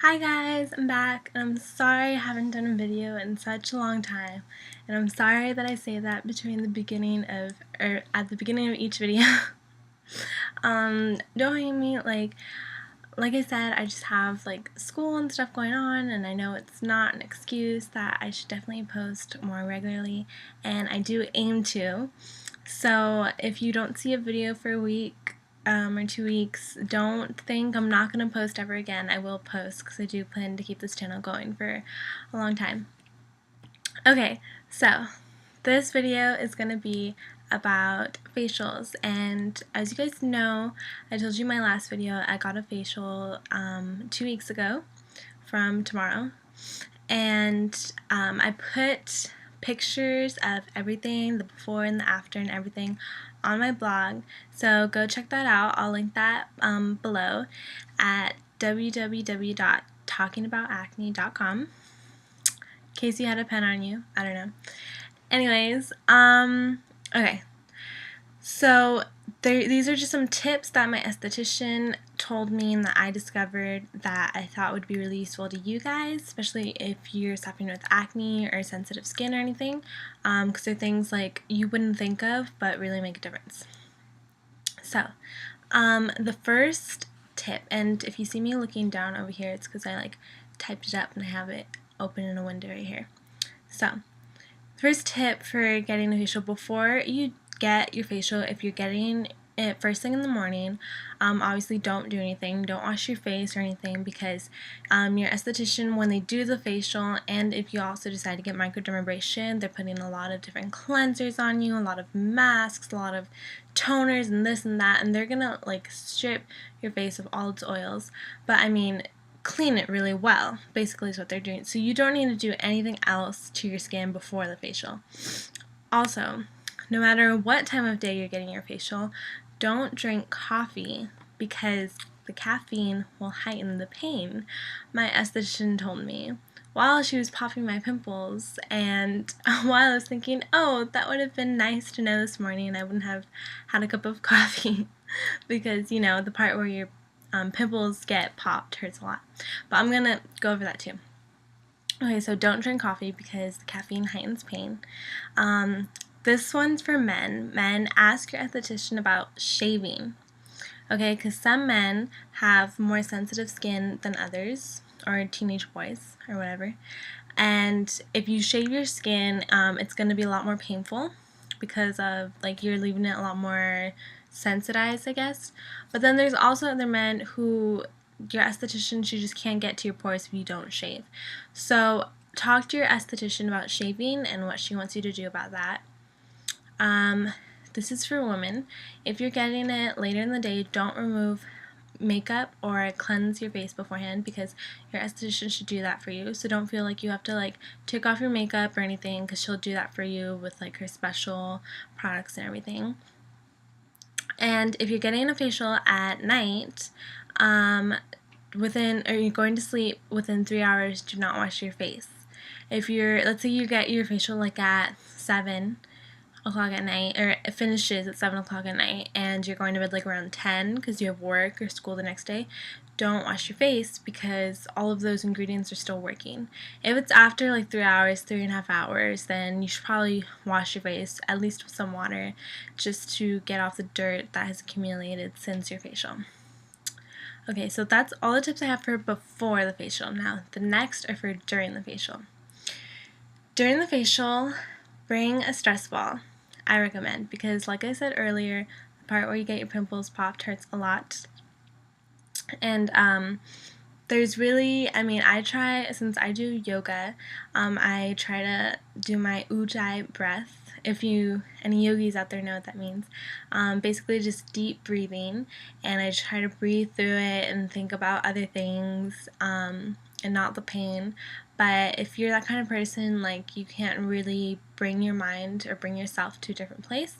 Hi guys, I'm back, and I'm sorry I haven't done a video in such a long time, and I'm sorry that I say that between the beginning of, or at the beginning of each video. Don't hate me, like I said, I just have like school and stuff going on, and I know it's not an excuse that I should definitely post more regularly, and I do aim to. So if you don't see a video for a week, or 2 weeks, don't think I'm not going to post ever again. I will post because I do plan to keep this channel going for a long time. Okay, so this video is going to be about facials, and as you guys know, I told you in my last video I got a facial 2 weeks ago from Tomorrow, and I put pictures of everything, the before and the after and everything, on my blog, so go check that out. I'll link that below at www.talkingaboutacne.com in case you had a pen on you. I don't know. Anyways, okay. So these are just some tips that my esthetician told me and that I discovered that I thought would be really useful to you guys, especially if you're suffering with acne or sensitive skin or anything, because they're things like you wouldn't think of but really make a difference. So, the first tip, and if you see me looking down over here, it's because I typed it up and I have it open in a window right here. So, first tip for getting a facial: before you get your facial, if you're getting it first thing in the morning, obviously don't do anything. Don't wash your face or anything, because your esthetician, when they do the facial, and if you also decide to get microdermabrasion, they're putting a lot of different cleansers on you, a lot of masks, a lot of toners and this and that, and they're gonna strip your face of all its oils. But I mean, clean it really well, basically is what they're doing. So you don't need to do anything else to your skin before the facial. Also, no matter what time of day you're getting your facial, don't drink coffee because the caffeine will heighten the pain. My esthetician told me while she was popping my pimples, and while I was thinking, oh, that would have been nice to know this morning, I wouldn't have had a cup of coffee because, you know, the part where your pimples get popped hurts a lot. But I'm gonna go over that too. Okay, so don't drink coffee because the caffeine heightens pain. This one's for men. Men, ask your esthetician about shaving. Okay, because some men have more sensitive skin than others, or teenage boys, or whatever. And if you shave your skin, it's going to be a lot more painful because of, you're leaving it a lot more sensitized, I guess. But then there's also other men who your esthetician, she just can't get to your pores if you don't shave. So talk to your esthetician about shaving and what she wants you to do about that. This is for women. If you're getting it later in the day, don't remove makeup or cleanse your face beforehand, because your esthetician should do that for you. So don't feel like you have to take off your makeup or anything, because she'll do that for you with her special products and everything. And if you're getting a facial at night, or you're going to sleep within 3 hours, do not wash your face. If let's say you get your facial at 7 o'clock at night, or it finishes at 7 o'clock at night, and you're going to bed around 10 because you have work or school the next day, don't wash your face because all of those ingredients are still working. If it's after 3 hours, 3.5 hours, then you should probably wash your face, at least with some water, just to get off the dirt that has accumulated since your facial. Okay, so that's all the tips I have for before the facial. Now, the next are for during the facial. During the facial, bring a stress ball. I recommend, because like I said earlier, the part where you get your pimples popped hurts a lot. And there's really, I try, since I do yoga, I try to do my ujjayi breath. If any yogis out there know what that means. Basically just deep breathing, and I try to breathe through it and think about other things, and not the pain. But if you're that kind of person, you can't really bring your mind or bring yourself to a different place,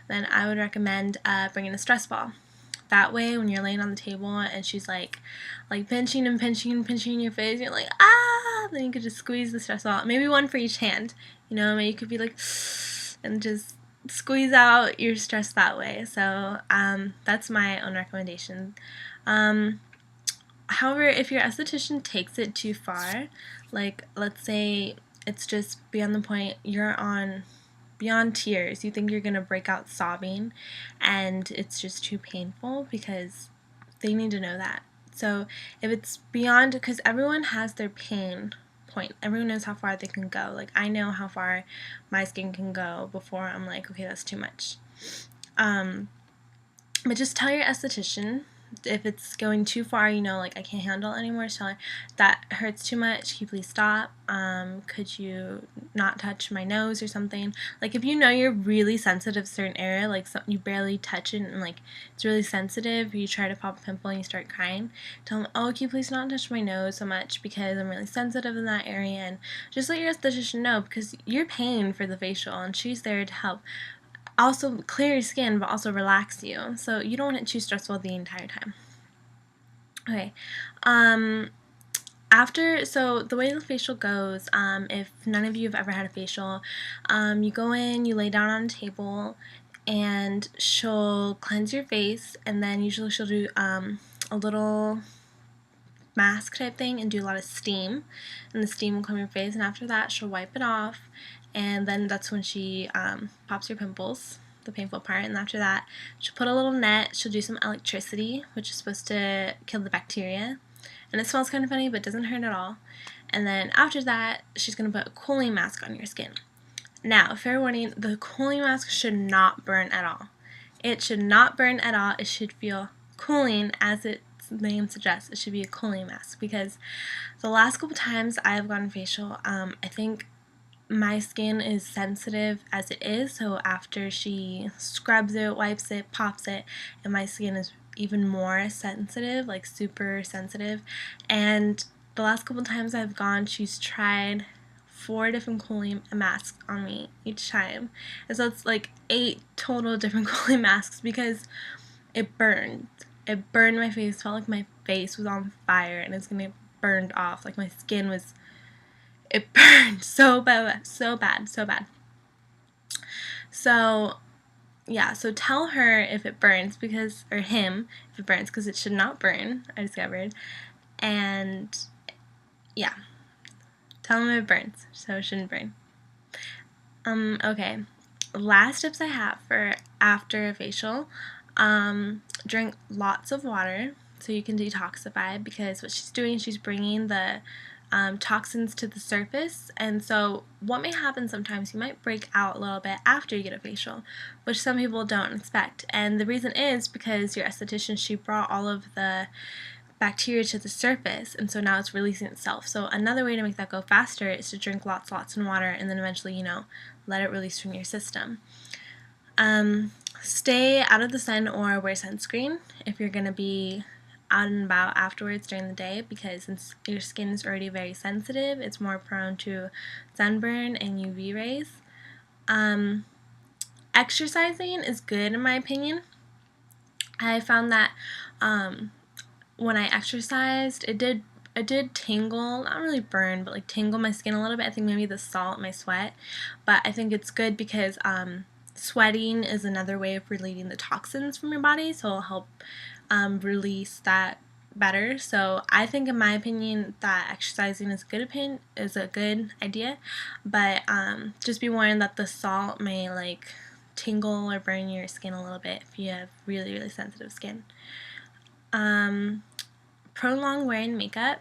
then I would recommend bringing a stress ball. That way, when you're laying on the table and she's pinching and pinching and pinching your face, you're like, ah! Then you could just squeeze the stress ball. Maybe one for each hand. You know, maybe you could be and just squeeze out your stress that way. So that's my own recommendation. However, if your esthetician takes it too far, like let's say it's just beyond the point, you're on beyond tears, you think you're gonna break out sobbing, and it's just too painful, because they need to know that. So if it's beyond, because everyone has their pain point, everyone knows how far they can go. Like, I know how far my skin can go before I'm like, okay, that's too much. But just tell your esthetician if it's going too far, you know, like I can't handle it anymore. Tell her that hurts too much. Can you please stop? Could you not touch my nose or something? Like, if you know you're really sensitive to a certain area, like you barely touch it and like it's really sensitive, you try to pop a pimple and you start crying, tell them, oh, can you please not touch my nose so much because I'm really sensitive in that area, and just let your esthetician know, because you're paying for the facial and she's there to help also clear your skin but also relax you, so you don't want it too stressful the entire time. Okay, so the way the facial goes, if none of you have ever had a facial, you go in, you lay down on a table, and she'll cleanse your face, and then usually she'll do a little mask type thing and do a lot of steam, and the steam will come your face, and after that she'll wipe it off, and then that's when she pops your pimples, the painful part, and after that she'll put a little net, she'll do some electricity, which is supposed to kill the bacteria, and it smells kind of funny but doesn't hurt at all, and then after that she's going to put a cooling mask on your skin. Now, fair warning, the cooling mask should not burn at all. It should not burn at all. It should feel cooling, as its name suggests. It should be a cooling mask, because the last couple times I've gotten facial, I think my skin is sensitive as it is, so after she scrubs it, wipes it, pops it, and my skin is even more sensitive, like super sensitive. And the last couple times I've gone, she's tried 4 different cooling masks on me each time, and so it's like 8 total different cooling masks, because it burned. It burned my face. It felt like my face was on fire and it's gonna get burned off. Like, my skin was, it burned so bad, so bad, so bad. So yeah, so tell her if it burns, because, or him, if it burns, because it should not burn, I discovered. And yeah, tell him if it burns, so it shouldn't burn. Okay, last tips I have for after a facial, drink lots of water so you can detoxify, because what she's doing, she's bringing the toxins to the surface, and so what may happen sometimes, you might break out a little bit after you get a facial, which some people don't expect, and the reason is because your esthetician, she brought all of the bacteria to the surface, and so now it's releasing itself. So another way to make that go faster is to drink lots of water, and then eventually, you know, let it release from your system. Stay out of the sun or wear sunscreen if you're going to be out and about afterwards during the day, because since your skin is already very sensitive, it's more prone to sunburn and UV rays. Exercising is good in my opinion. I found that when I exercised, it did tingle, not really burn, but like tingle my skin a little bit. I think maybe the salt, my sweat, but I think it's good because sweating is another way of releasing the toxins from your body, so it'll help release that better. So I think, in my opinion, that exercising is a good idea, but just be warned that the salt may like tingle or burn your skin a little bit if you have really sensitive skin. Prolong wearing makeup,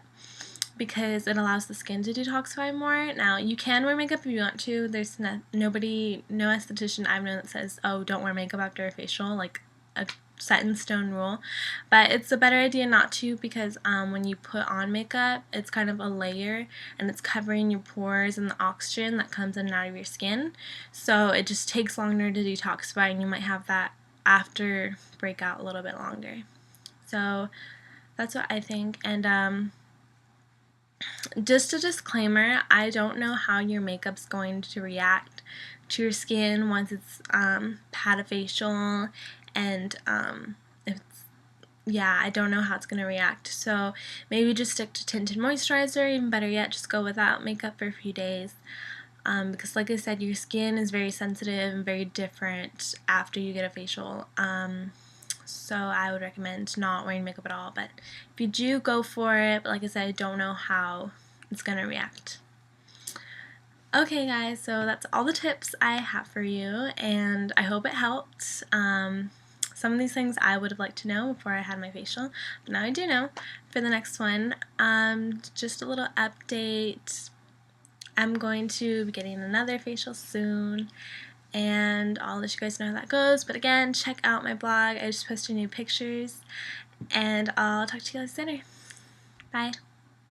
because it allows the skin to detoxify more. Now, you can wear makeup if you want to. There's no esthetician I've known that says, oh, don't wear makeup after a facial, like a set in stone rule, but it's a better idea not to, because when you put on makeup, it's kind of a layer and it's covering your pores and the oxygen that comes in and out of your skin, so it just takes longer to detoxify, and you might have that after breakout a little bit longer. So that's what I think. And just a disclaimer, I don't know how your makeup's going to react to your skin once it's had a facial, and I don't know how it's going to react. So maybe just stick to tinted moisturizer, even better yet, just go without makeup for a few days. Because like I said, your skin is very sensitive and very different after you get a facial. so I would recommend not wearing makeup at all. But if you do, go for it. But like I said, I don't know how it's gonna react. Okay guys, so that's all the tips I have for you, and I hope it helped. Some of these things I would have liked to know before I had my facial, but now I do know. For the next one, just a little update. I'm going to be getting another facial soon, and I'll let you guys know how that goes. But again, check out my blog. I just posted new pictures, and I'll talk to you guys later. Bye.